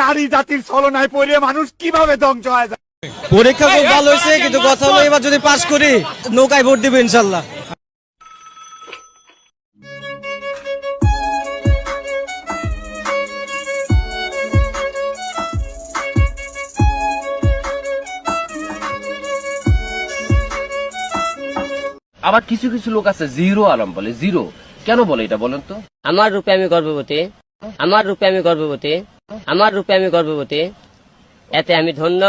নারী জাতির ছলনায় পড়ে মানুষ কিভাবে ধ্বংস হয়ে যায়। পরীক্ষা খুব ভালো হয়েছে, কিন্তু কথা হলো এবার যদি পাশ করি নৌকায় ভোট দিবে ইনশাল্লাহ। আবার কিছু কিছু লোক আছে জিরো আলম বলে। জিরো কেন বলে এটা বলেন তো? আমার রূপে আমি গর্ভবতী, আমার রূপে আমি গর্ভবতী, আমার রূপে আমি গর্ভবতী, এতে আমি ধন্য।